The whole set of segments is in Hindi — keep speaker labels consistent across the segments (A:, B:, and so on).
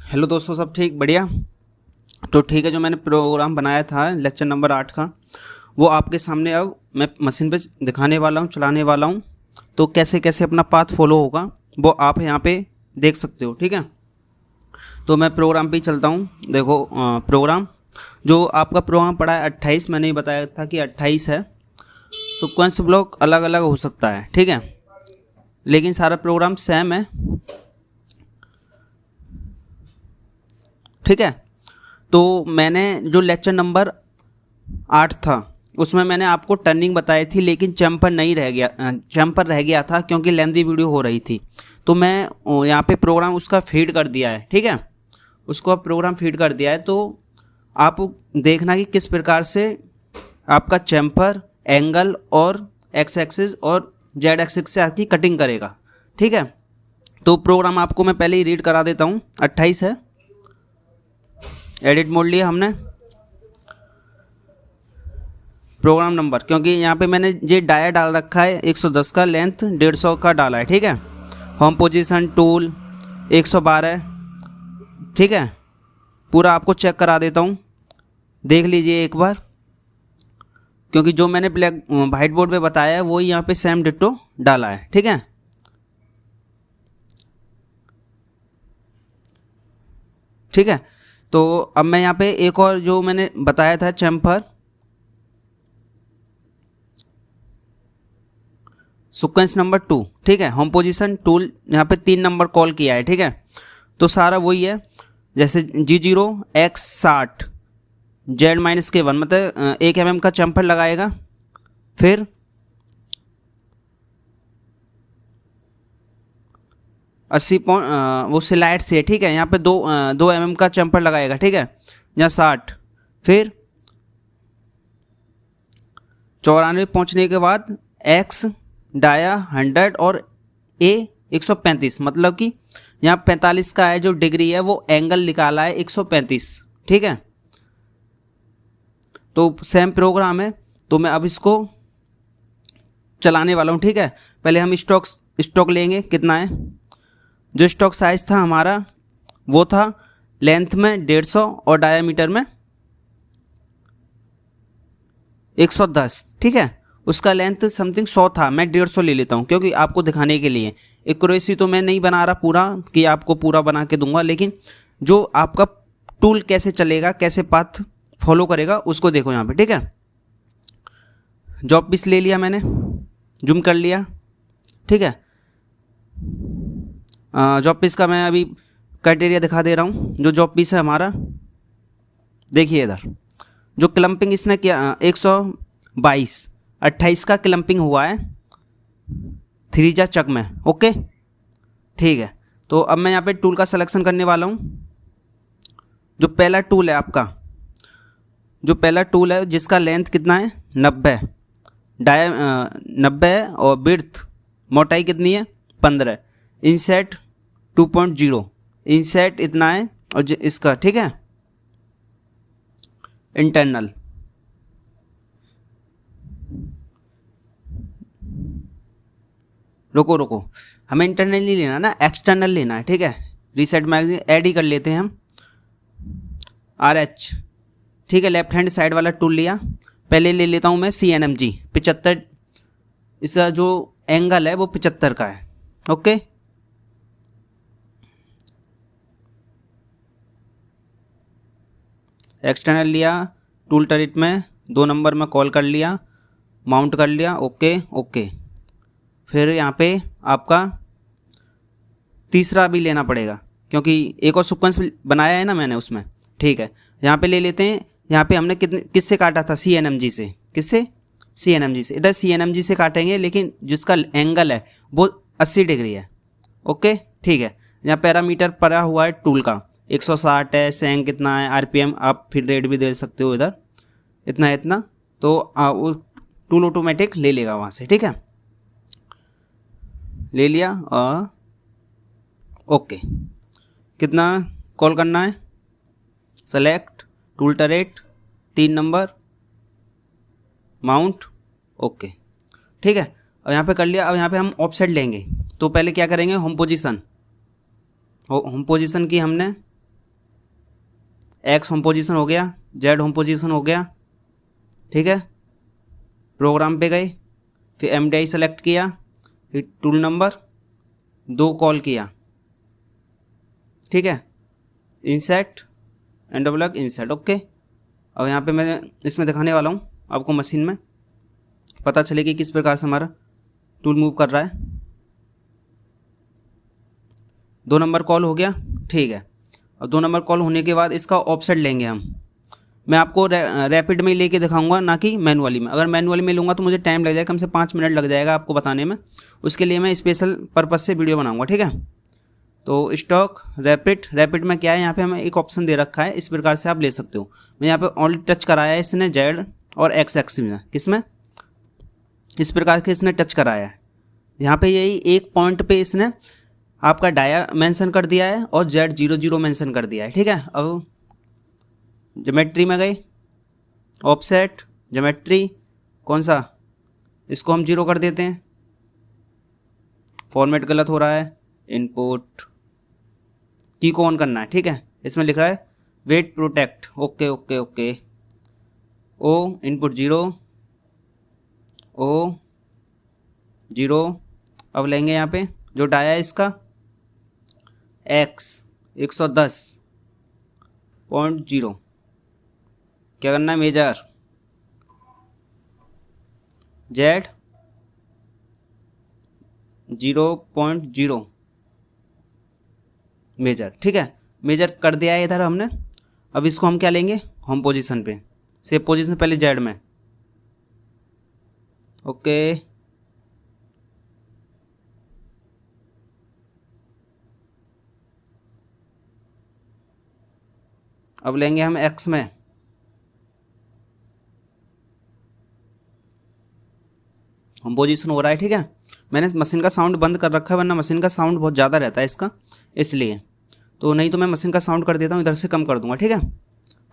A: हेलो दोस्तों, सब ठीक बढ़िया। तो ठीक है, जो मैंने प्रोग्राम बनाया था लेक्चर नंबर 8 का, वो आपके सामने अब मैं मशीन पे दिखाने वाला हूँ, चलाने वाला हूँ। तो कैसे कैसे अपना पाथ फॉलो होगा वो आप यहाँ पे देख सकते हो। ठीक है, तो मैं प्रोग्राम पे ही चलता हूँ। देखो प्रोग्राम जो आपका प्रोग्राम पड़ा है 28, मैंने ही बताया था कि 28 है। सीक्वेंस ब्लॉक अलग अलग हो सकता है, ठीक है, लेकिन सारा प्रोग्राम सेम है। ठीक है, तो मैंने जो लेक्चर नंबर 8 था उसमें मैंने आपको टर्निंग बताई थी, लेकिन चैम्पर नहीं रह गया, चैम्पर रह गया था क्योंकि लेंथी वीडियो हो रही थी। तो मैं यहाँ पे प्रोग्राम उसका फीड कर दिया है। ठीक है, उसको अब प्रोग्राम फीड कर दिया है। तो आप देखना कि किस प्रकार से आपका चैम्पर एंगल और एक्स एक्सिस और जेड एक्सिस से आपकी कटिंग करेगा। ठीक है, तो प्रोग्राम आपको मैं पहले ही रीड करा देता हूँ। 28 है, एडिट मोड लिया हमने प्रोग्राम नंबर, क्योंकि यहाँ पे मैंने ये डाया डाल रखा है 110 का, लेंथ 150 का डाला है। ठीक है, होम पोजीशन टूल 112। ठीक है, पूरा आपको चेक करा देता हूँ, देख लीजिए एक बार, क्योंकि जो मैंने ब्लैक वाइट बोर्ड पे बताया है वही यहाँ पे सेम डिट्टो डाला है। ठीक है, ठीक है, तो अब मैं यहाँ पे एक और जो मैंने बताया था चैम्फर सीक्वेंस नंबर 2, ठीक है, होम पोजीशन टूल यहाँ पे 3 नंबर कॉल किया है। ठीक है, तो सारा वही है, जैसे G0 X60 Z-K1, मतलब 1 mm का चैम्फर लगाएगा, फिर वो स्लाइड से, ठीक है, यहाँ पे 2 mm का चैम्फर लगाएगा। ठीक है, यहाँ 60, फिर 94 पहुँचने के बाद X डाया 100 और A 135, मतलब कि यहाँ 45 का है जो डिग्री है, वो एंगल निकाला है 135। ठीक है, तो सेम प्रोग्राम है, तो मैं अब इसको चलाने वाला हूँ। ठीक है, पहले हम स्टॉक लेंगे, कितना है। जो स्टॉक साइज था हमारा वो था लेंथ में 150 और डायामीटर में 110। ठीक है, उसका लेंथ समथिंग 100 था, मैं 150 ले लेता हूँ क्योंकि आपको दिखाने के लिए। एक्यूरेसी तो मैं नहीं बना रहा पूरा कि आपको पूरा बना के दूंगा, लेकिन जो आपका टूल कैसे चलेगा, कैसे पाथ फॉलो करेगा, उसको देखो यहाँ पे। ठीक है, जॉब पीस ले लिया मैंने, जूम कर लिया। ठीक है, जॉब पीस का मैं अभी क्राइटेरिया दिखा दे रहा हूँ। जो जॉब पीस है हमारा, देखिए इधर जो क्लम्पिंग इसने किया 122 28 का क्लम्पिंग हुआ है 3 चक में। ओके, ठीक है, तो अब मैं यहाँ पे टूल का सिलेक्शन करने वाला हूँ। जो पहला टूल है आपका, जो पहला टूल है जिसका लेंथ कितना है 90, डाया 90 है, और विड्थ मोटाई कितनी है 15, इनसेट 2.0, इनसेट इतना है, और इसका, ठीक है, इंटरनल, रुको हमें इंटरनल नहीं लेना ना, एक्सटर्नल लेना है। ठीक है, रीसेट मैगजीन ऐड ही कर लेते हैं हम, RH। ठीक है, लेफ्ट हैंड साइड वाला टूल लिया। पहले ले लेता हूँ मैं CNMG 75, इसका जो एंगल है वो 75 का है। ओके, एक्सटर्नल लिया, टूल टरिट में 2 नंबर में कॉल कर लिया, माउंट कर लिया। ओके ओके, फिर यहाँ पे आपका तीसरा भी लेना पड़ेगा क्योंकि एक और सीक्वेंस बनाया है ना मैंने उसमें। ठीक है, यहाँ पे ले लेते हैं। यहाँ पे हमने किससे काटा था, CNMG से। किससे, CNMG से। इधर CNMG से काटेंगे, लेकिन जिसका एंगल है वो 80 डिग्री है। ओके, ठीक है, यहाँ पैरामीटर पड़ा हुआ है टूल का 160 है, सेंग कितना है, RPM आप फिर रेट भी दे सकते हो इधर, इतना इतना, तो वो टूल ऑटोमेटिक ले लेगा वहाँ से। ठीक है, ले लिया, और ओके, कितना कॉल करना है, select tool turret 3 number, mount. Okay, ठीक है, और यहाँ पे कर लिया। अब यहाँ पे हम ऑफसेट लेंगे, तो पहले क्या करेंगे, होम पोजीशन की हमने एक्स होम पोजीशन हो गया, जेड होम पोजीशन हो गया, ठीक है। प्रोग्राम पे गए, फिर MDI सेलेक्ट किया, फिर टूल नंबर 2 कॉल किया, ठीक है। Insert and block insert, okay. अब यहाँ पे मैं इसमें दिखाने वाला हूँ आपको, मशीन में पता चले कि किस प्रकार से हमारा टूल मूव कर रहा है। 2 नंबर कॉल हो गया, ठीक है। और 2 नंबर कॉल होने के बाद इसका ऑफसेट लेंगे हम। मैं आपको रैपिड में लेके दिखाऊंगा, ना कि मैनुअली में। अगर मैनुअली में लूँगा तो मुझे टाइम लग जाएगा, कम से 5 मिनट लग जाएगा आपको बताने में। उसके लिए मैं स्पेशल पर्पज़ से वीडियो बनाऊंगा, ठीक है। तो स्टॉक रैपिड में क्या है, यहाँ पे हमें एक ऑप्शन दे रखा है, इस प्रकार से आप ले सकते हो। मैं यहाँ पे ऑनली टच कराया है इसने जेड और एक्स एक्सिस में, किसमें, इस प्रकार से इसने टच कराया है। यहाँ पे यही एक पॉइंट पे इसने आपका डाया मेंशन कर दिया है और Z00 मेंशन कर दिया है, ठीक है। अब ज्योमेट्री में गए, ऑफसेट ज्योमेट्री कौन सा, इसको हम 0 कर देते हैं। फॉर्मेट गलत हो रहा है, इनपुट की को ऑन करना है, ठीक है। इसमें लिख रहा है wait protect, okay okay okay. O input 0, O 0। अब लेंगे यहाँ पे जो डाया है इसका एक्स 110.0, क्या करना है, मेजर जेड 0.0 मेजर, ठीक है। मेजर कर दिया है इधर हमने। अब इसको हम क्या लेंगे, होम पोजीशन पे, सेव पोजीशन पहले जेड में, ओके। अब लेंगे हम एक्स में, होम पोजीशन हो रहा है, ठीक है। मैंने मशीन का साउंड बंद कर रखा है, वरना मशीन का साउंड बहुत ज़्यादा रहता है इसका, इसलिए। तो नहीं तो मैं मशीन का साउंड कर देता हूँ, इधर से कम कर दूंगा, ठीक है।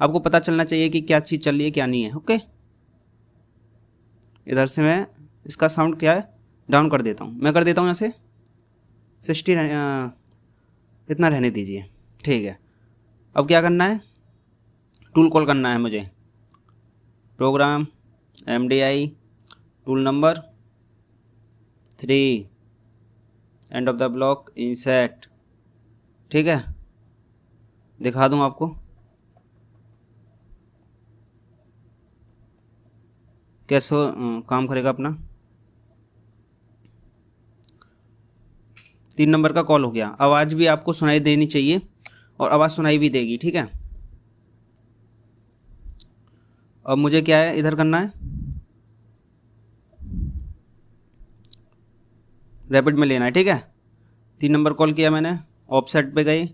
A: आपको पता चलना चाहिए कि क्या चीज़ चल रही है क्या नहीं है, ओके। इधर से मैं इसका साउंड क्या है डाउन कर देता हूँ, मैं कर देता हूँ यहाँ से 60, इतना रहने दीजिए, ठीक है। अब क्या करना है, टूल कॉल करना है मुझे, program MDI tool number 3 end of the block insert, ठीक है। दिखा दूँ आपको कैसे काम करेगा अपना। 3 नंबर का कॉल हो गया, आवाज़ भी आपको सुनाई देनी चाहिए और आवाज़ सुनाई भी देगी, ठीक है। अब मुझे क्या है इधर करना है, रैपिड में लेना है, ठीक है। 3 नंबर कॉल किया मैंने, ऑफसेट पे गई,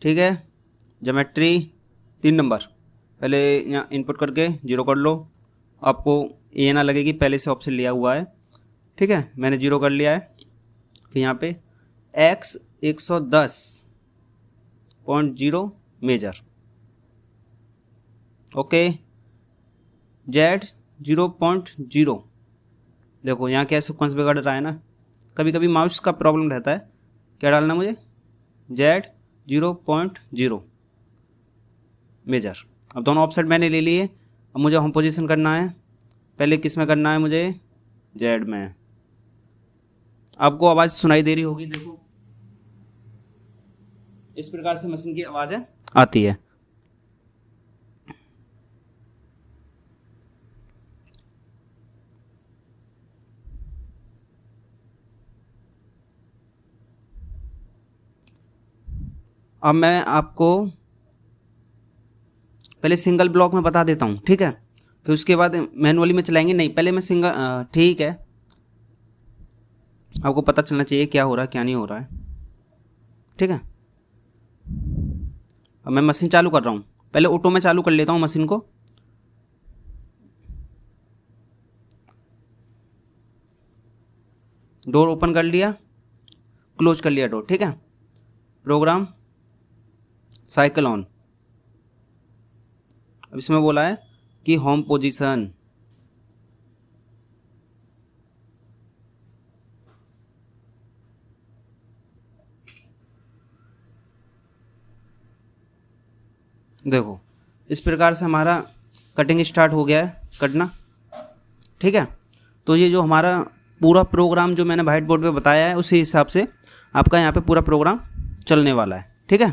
A: ठीक है। ज्योमेट्री 3 नंबर पहले यहाँ इनपुट करके 0 कर लो, आपको ये ना लगे कि पहले से ऑप्शन लिया हुआ है, ठीक है। मैंने 0 कर लिया है। फिर यहाँ पे x 110.0 मेजर, ओके। z 0.0, देखो यहाँ क्या सीक्वेंस बिगड़ रहा है ना, कभी कभी माउस का प्रॉब्लम रहता है। क्या डालना मुझे, z 0.0 मेजर। अब दोनों ऑफसेट मैंने ले लिए। अब मुझे होम पोजीशन करना है, पहले किस में करना है मुझे, जेड में। आपको आवाज़ सुनाई दे रही होगी, देखो इस प्रकार से मशीन की आवाज़ें आती है। अब मैं आपको पहले सिंगल ब्लॉक में बता देता हूँ, ठीक है। फिर उसके बाद मैनुअली में चलाएंगे, नहीं पहले मैं सिंगल, ठीक है। आपको पता चलना चाहिए क्या हो रहा है क्या नहीं हो रहा है, ठीक है। अब मैं मशीन चालू कर रहा हूँ, पहले ऑटो में चालू कर लेता हूँ मशीन को। डोर ओपन कर लिया, क्लोज कर लिया डोर, ठीक है। Program cycle on. अब इसमें बोला है कि होम पोजीशन, देखो इस प्रकार से हमारा कटिंग स्टार्ट हो गया है कटना, ठीक है। तो ये जो हमारा पूरा प्रोग्राम जो मैंने व्हाइट बोर्ड पे बताया है उसी हिसाब से आपका यहाँ पे पूरा प्रोग्राम चलने वाला है, ठीक है।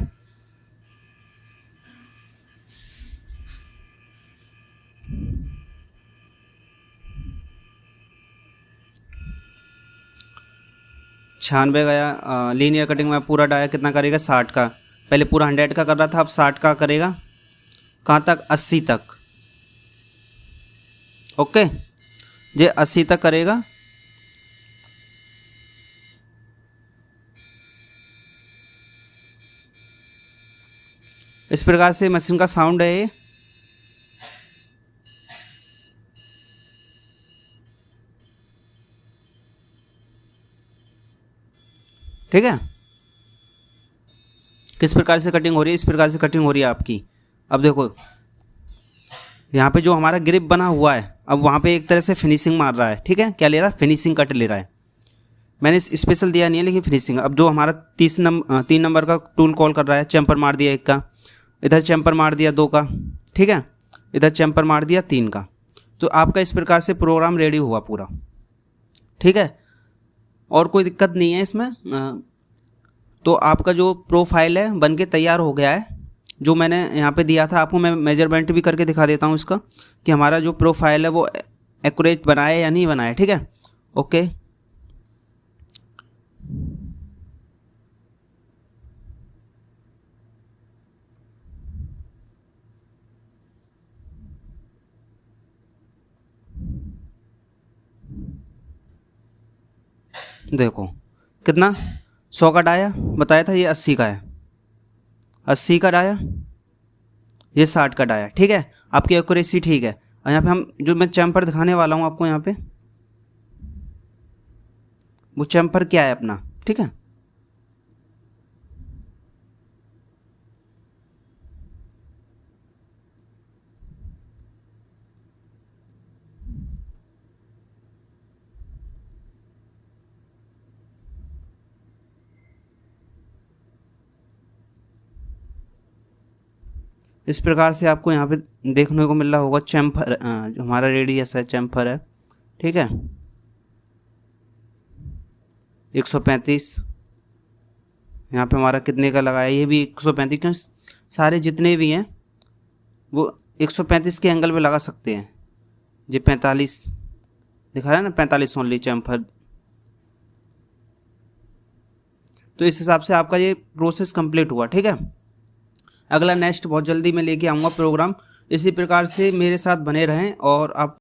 A: छियानवे गया, लीनियर कटिंग में पूरा डाया कितना करेगा 60 का, पहले पूरा 100 का कर रहा था, अब 60 का करेगा। कहाँ तक 80 तक, ओके ये 80 तक करेगा। इस प्रकार से मशीन का साउंड है ये, ठीक है। किस प्रकार से कटिंग हो रही है, इस प्रकार से कटिंग हो रही है आपकी। अब देखो यहाँ पे जो हमारा ग्रिप बना हुआ है, अब वहाँ पे एक तरह से फिनिशिंग मार रहा है, ठीक है। क्या ले रहा है, फिनिशिंग कट ले रहा है। मैंने स्पेशल दिया नहीं है लेकिन फिनिशिंग। अब जो हमारा 3 नंबर का टूल कॉल कर रहा है, चैम्पर मार दिया 1 का, इधर चैम्पर मार दिया 2 का, ठीक है, इधर चैम्पर मार दिया 3 का। तो आपका इस प्रकार से प्रोग्राम रेडी हुआ पूरा, ठीक है। और कोई दिक्कत नहीं है इसमें। तो आपका जो प्रोफाइल है बन के तैयार हो गया है। जो मैंने यहाँ पे दिया था आपको, मैं मेजरमेंट भी करके दिखा देता हूँ इसका कि हमारा जो प्रोफाइल है वो एक्यूरेट बना है या नहीं बना है, ठीक है। ओके देखो कितना 100 का डाया बताया था, ये 80 का है, 80 का डाया, ये 60 का डाया, ठीक है। आपकी एक्यूरेसी ठीक है। और यहाँ पे हम जो मैं चैम्पर दिखाने वाला हूँ आपको, यहाँ पे वो चैम्पर क्या है अपना, ठीक है। इस प्रकार से आपको यहाँ पे देखने को मिल रहा होगा चैम्फर, जो हमारा रेडियस है चैम्फर है, ठीक है। 135 यहाँ पे हमारा कितने का लगाया, ये भी 135, क्यों सारे जितने भी हैं वो 135 के एंगल पे लगा सकते हैं। ये 45 दिखा रहा है ना, 45 ओनली चैम्फर। तो इस हिसाब से आपका ये प्रोसेस कंप्लीट हुआ, ठीक है। अगला नेक्स्ट बहुत जल्दी मैं लेके आऊँगा प्रोग्राम। इसी प्रकार से मेरे साथ बने रहें और आप